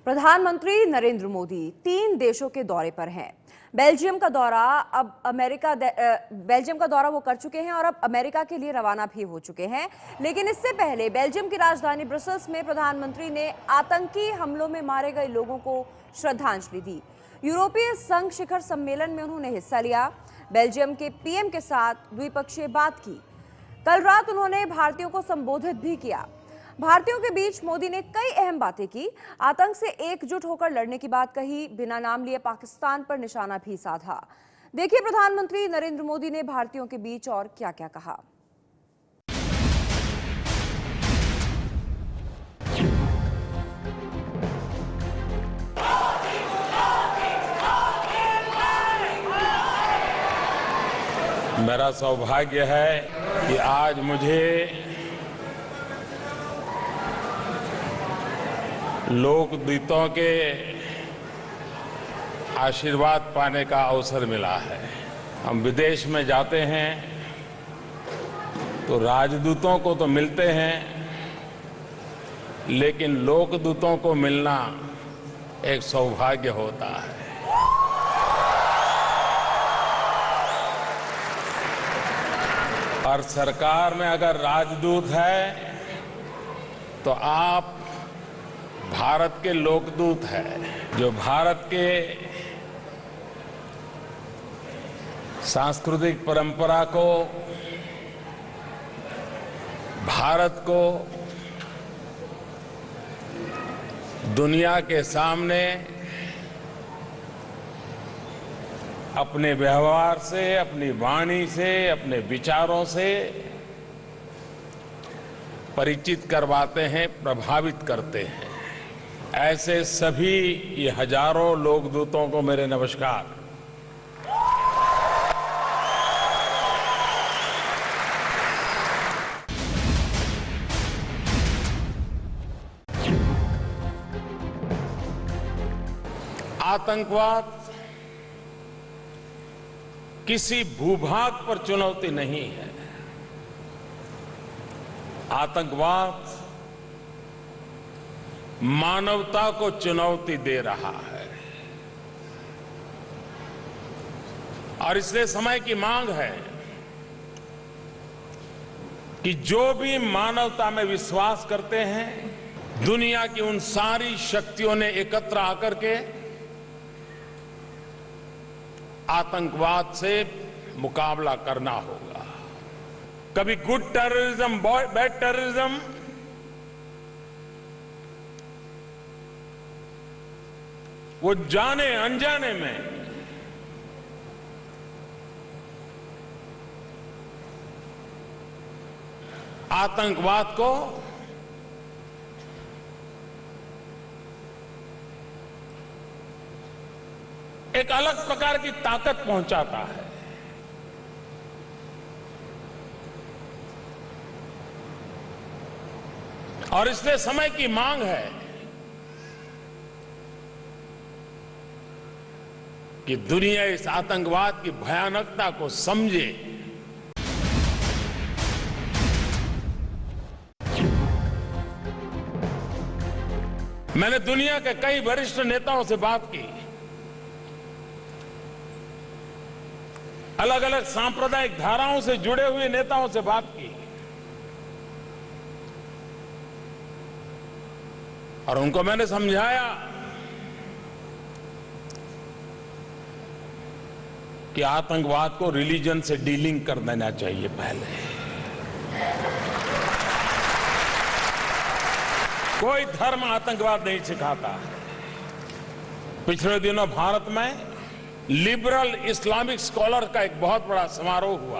प्रधानमंत्री नरेंद्र मोदी 3 देशों के दौरे पर हैं। बेल्जियम का दौरा वो कर चुके हैं और अब अमेरिका के लिए रवाना भी हो चुके हैं। लेकिन इससे पहले बेल्जियम की राजधानी ब्रसेल्स में प्रधानमंत्री ने आतंकी हमलों में मारे गए लोगों को श्रद्धांजलि दी। यूरोपीय संघ शिखर सम्मेलन में उन्होंने हिस्सा लिया। बेल्जियम के पीएम के साथ द्विपक्षीय बात की। कल रात उन्होंने भारतीयों को संबोधित भी किया। भारतीयों के बीच मोदी ने कई अहम बातें की। आतंक से एकजुट होकर लड़ने की बात कही। बिना नाम लिए पाकिस्तान पर निशाना भी साधा। देखिए प्रधानमंत्री नरेंद्र मोदी ने भारतीयों के बीच और क्या क्या कहा। मेरा सौभाग्य है कि आज मुझे लोकदूतों के आशीर्वाद पाने का अवसर मिला है। हम विदेश में जाते हैं तो राजदूतों को तो मिलते हैं, लेकिन लोकदूतों को मिलना एक सौभाग्य होता है। और सरकार में अगर राजदूत है तो आप भारत के लोकदूत हैं, जो भारत के सांस्कृतिक परंपरा को, भारत को दुनिया के सामने अपने व्यवहार से, अपनी वाणी से, अपने विचारों से परिचित करवाते हैं, प्रभावित करते हैं। ऐसे सभी ये हजारों लोकदूतों को मेरे नमस्कार। आतंकवाद किसी भूभाग पर चुनौती नहीं है। आतंकवाद मानवता को चुनौती दे रहा है और इसलिए समय की मांग है कि जो भी मानवता में विश्वास करते हैं, दुनिया की उन सारी शक्तियों ने एकत्र आकर के आतंकवाद से मुकाबला करना होगा। कभी गुड टेररिज्म, बैड टेररिज्म, वो जाने अनजाने में आतंकवाद को एक अलग प्रकार की ताकत पहुंचाता है। और इसलिए समय की मांग है कि दुनिया इस आतंकवाद की भयानकता को समझे। मैंने दुनिया के कई वरिष्ठ नेताओं से बात की, अलग अलग सांप्रदायिक धाराओं से जुड़े हुए नेताओं से बात की और उनको मैंने समझाया कि आतंकवाद को रिलीजन से डीलिंग कर देना चाहिए। पहले कोई धर्म आतंकवाद नहीं सिखाता। पिछले दिनों भारत में लिबरल इस्लामिक स्कॉलर का एक बहुत बड़ा समारोह हुआ।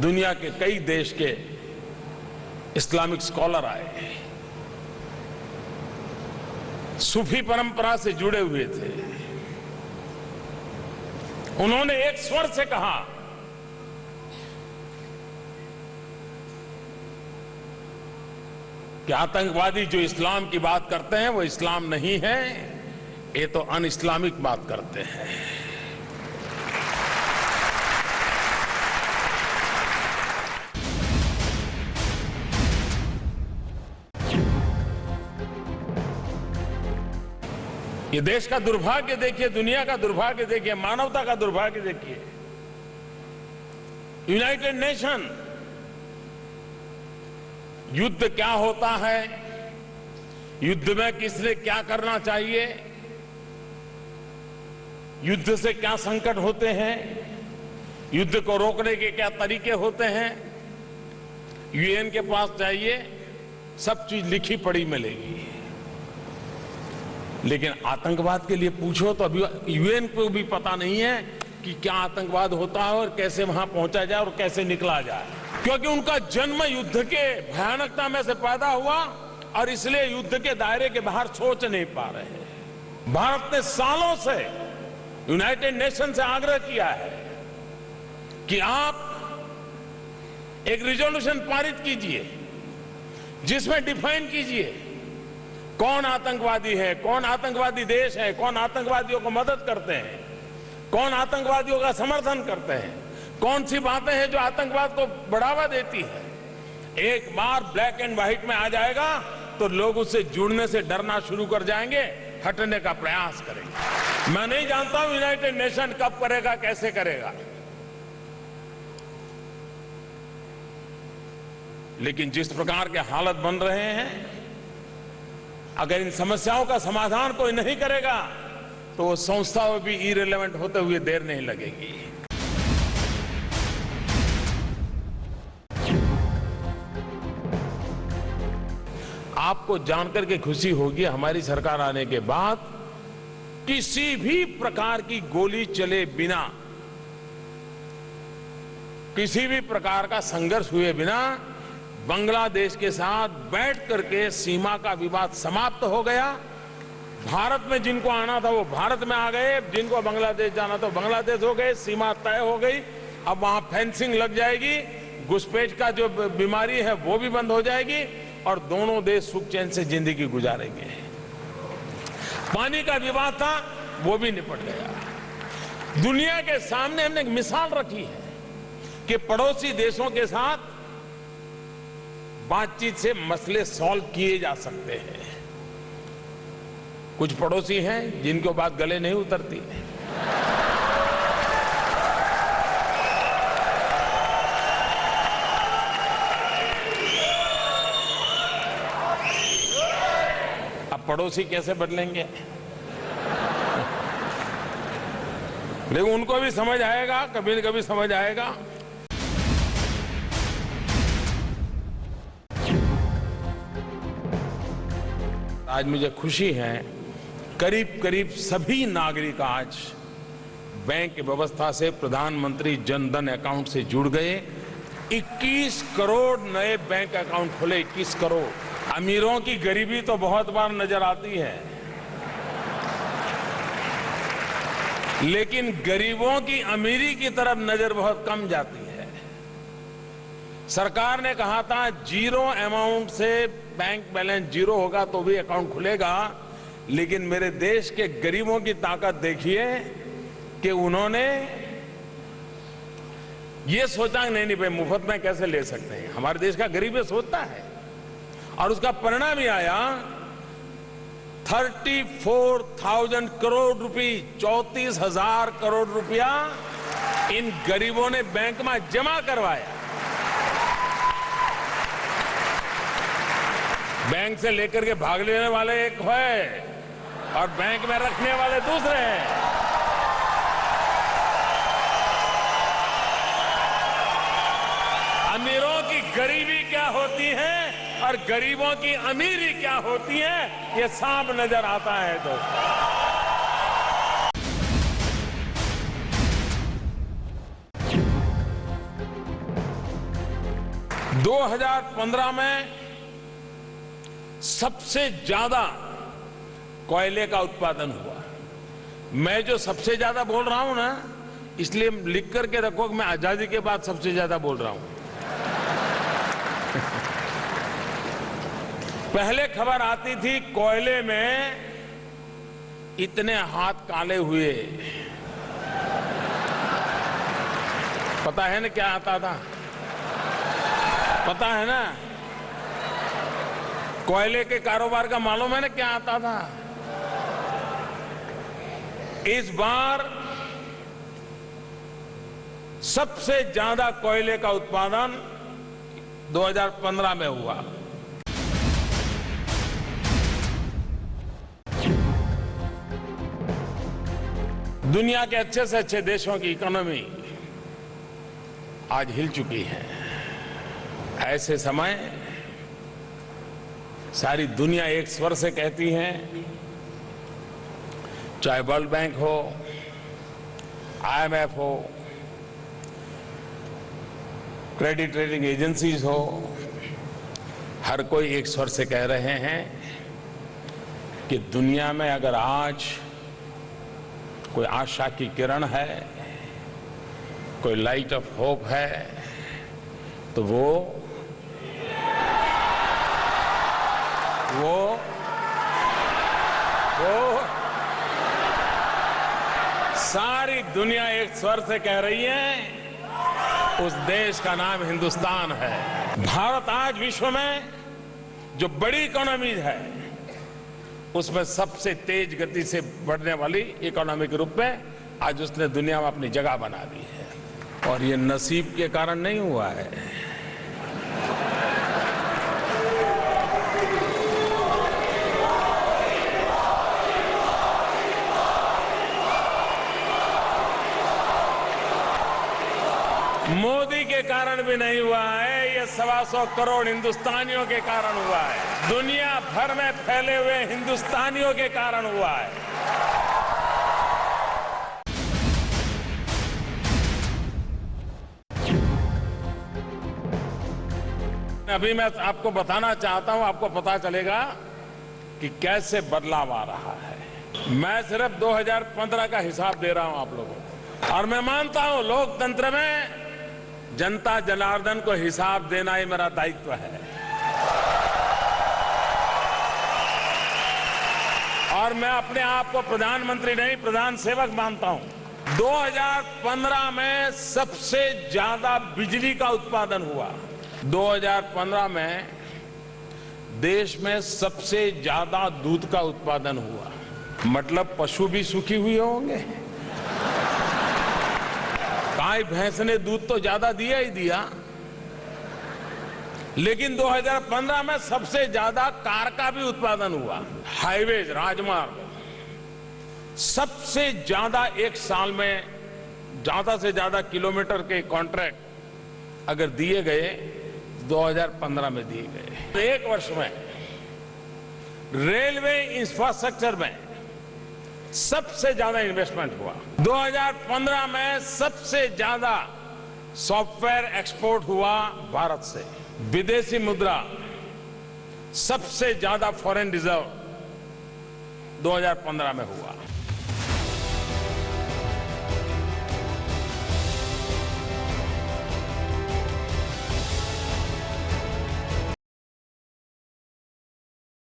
दुनिया के कई देश के इस्लामिक स्कॉलर आए, सूफी परंपरा से जुड़े हुए थे। उन्होंने एक स्वर से कहा कि आतंकवादी जो इस्लाम की बात करते हैं वो इस्लाम नहीं है, ये तो अन इस्लामिक बात करते हैं। ये देश का दुर्भाग्य देखिए, दुनिया का दुर्भाग्य देखिए, मानवता का दुर्भाग्य देखिए। यूनाइटेड नेशन युद्ध क्या होता है, युद्ध में किसने क्या करना चाहिए, युद्ध से क्या संकट होते हैं, युद्ध को रोकने के क्या तरीके होते हैं, यूएन के पास चाहिए, सब चीज लिखी पढ़ी मिलेगी। लेकिन आतंकवाद के लिए पूछो तो अभी यूएन को भी पता नहीं है कि क्या आतंकवाद होता है और कैसे वहां पहुंचा जाए और कैसे निकला जाए, क्योंकि उनका जन्म युद्ध के भयानकता में से पैदा हुआ और इसलिए युद्ध के दायरे के बाहर सोच नहीं पा रहे हैं। भारत ने सालों से यूनाइटेड नेशन से आग्रह किया है कि आप एक रिजोल्यूशन पारित कीजिए जिसमें डिफाइन कीजिए कौन आतंकवादी है, कौन आतंकवादी देश है, कौन आतंकवादियों को मदद करते हैं, कौन आतंकवादियों का समर्थन करते हैं, कौन सी बातें हैं जो आतंकवाद को बढ़ावा देती है। एक बार ब्लैक एंड व्हाइट में आ जाएगा तो लोग उससे जुड़ने से डरना शुरू कर जाएंगे, हटने का प्रयास करेंगे। मैं नहीं जानता हूं यूनाइटेड नेशन कब करेगा, कैसे करेगा, लेकिन जिस प्रकार के हालत बन रहे हैं, अगर इन समस्याओं का समाधान कोई नहीं करेगा तो वो संस्था भी इरेलेवेंट होते हुए देर नहीं लगेगी। आपको जानकर के खुशी होगी, हमारी सरकार आने के बाद किसी भी प्रकार की गोली चले बिना, किसी भी प्रकार का संघर्ष हुए बिना बांग्लादेश के साथ बैठ करके सीमा का विवाद समाप्त हो गया। भारत में जिनको आना था वो भारत में आ गए, जिनको बांग्लादेश जाना था बांग्लादेश हो गए, सीमा तय हो गई। अब वहां फेंसिंग लग जाएगी, घुसपैठ का जो बीमारी है वो भी बंद हो जाएगी और दोनों देश सुख चैन से जिंदगी गुजारेंगे। पानी का विवाद था वो भी निपट गया। दुनिया के सामने हमने एक मिसाल रखी है कि पड़ोसी देशों के साथ बातचीत से मसले सॉल्व किए जा सकते हैं। कुछ पड़ोसी हैं जिनको बात गले नहीं उतरती। अब पड़ोसी कैसे बदलेंगे, लेकिन उनको भी समझ आएगा, कभी न कभी समझ आएगा। आज मुझे खुशी है, करीब करीब सभी नागरिक आज बैंक व्यवस्था से प्रधानमंत्री जन धन अकाउंट से जुड़ गए। 21 करोड़ नए बैंक अकाउंट खुले, 21 करोड़। अमीरों की गरीबी तो बहुत बार नजर आती है, लेकिन गरीबों की अमीरी की तरफ नजर बहुत कम जाती है। सरकार ने कहा था जीरो अमाउंट से बैंक बैलेंस जीरो होगा तो भी अकाउंट खुलेगा, लेकिन मेरे देश के गरीबों की ताकत देखिए कि उन्होंने ये सोचा नहीं भाई मुफ्त में कैसे ले सकते हैं। हमारे देश का गरीब ये सोचता है और उसका परिणाम ही आया 34,000 करोड़ रुपए, 34,000 करोड़ रुपया इन गरीबों ने बैंक में जमा करवाया। बैंक से लेकर के भाग लेने वाले एक है और बैंक में रखने वाले दूसरे हैं। अमीरों की गरीबी क्या होती है और गरीबों की अमीरी क्या होती है, ये साफ नजर आता है दोस्तों। 2015 में सबसे ज्यादा कोयले का उत्पादन हुआ। मैं जो सबसे ज्यादा बोल रहा हूं ना, इसलिए लिख करके रखो कि मैं आजादी के बाद सबसे ज्यादा बोल रहा हूं। पहले खबर आती थी कोयले में इतने हाथ काले हुए, पता है ना क्या आता था? पता है ना कोयले के कारोबार का मालूम है ना क्या आता था? इस बार सबसे ज्यादा कोयले का उत्पादन 2015 में हुआ। दुनिया के अच्छे से अच्छे देशों की इकोनॉमी आज हिल चुकी है। ऐसे समय सारी दुनिया एक स्वर से कहती है, चाहे वर्ल्ड बैंक हो, IMF हो, क्रेडिट रेटिंग एजेंसीज हो, हर कोई एक स्वर से कह रहे हैं कि दुनिया में अगर आज कोई आशा की किरण है, कोई लाइट ऑफ होप है, तो वो सारी दुनिया एक स्वर से कह रही है, उस देश का नाम हिंदुस्तान है। भारत आज विश्व में जो बड़ी इकोनॉमीज है, उसमें सबसे तेज गति से बढ़ने वाली इकोनॉमी के रूप में आज उसने दुनिया में अपनी जगह बना ली है। और ये नसीब के कारण नहीं हुआ है। मोदी के कारण भी नहीं हुआ है, ये 125 करोड़ हिंदुस्तानियों के कारण हुआ है। दुनिया भर में फैले हुए हिंदुस्तानियों के कारण हुआ है। अभी मैं आपको बताना चाहता हूं, आपको पता चलेगा कि कैसे बदलाव आ रहा है। मैं सिर्फ 2015 का हिसाब दे रहा हूं आप लोगों को, और मैं मानता हूं लोकतंत्र में जनता जनार्दन को हिसाब देना ही मेरा दायित्व है। और मैं अपने आप को प्रधानमंत्री नहीं, प्रधान सेवक मानता हूं। 2015 में सबसे ज्यादा बिजली का उत्पादन हुआ। 2015 में देश में सबसे ज्यादा दूध का उत्पादन हुआ। मतलब पशु भी सुखी हुए होंगे। गाय भैंस ने दूध तो ज्यादा दिया ही दिया, लेकिन 2015 में सबसे ज्यादा कार का भी उत्पादन हुआ। हाईवेज, राजमार्ग, सबसे ज्यादा एक साल में ज्यादा से ज्यादा किलोमीटर के कॉन्ट्रैक्ट अगर दिए गए 2015 में दिए गए। तो एक वर्ष में रेलवे इंफ्रास्ट्रक्चर में सबसे ज्यादा इन्वेस्टमेंट हुआ। 2015 में सबसे ज्यादा सॉफ्टवेयर एक्सपोर्ट हुआ भारत से। विदेशी मुद्रा, सबसे ज्यादा फॉरेन रिजर्व 2015 में हुआ।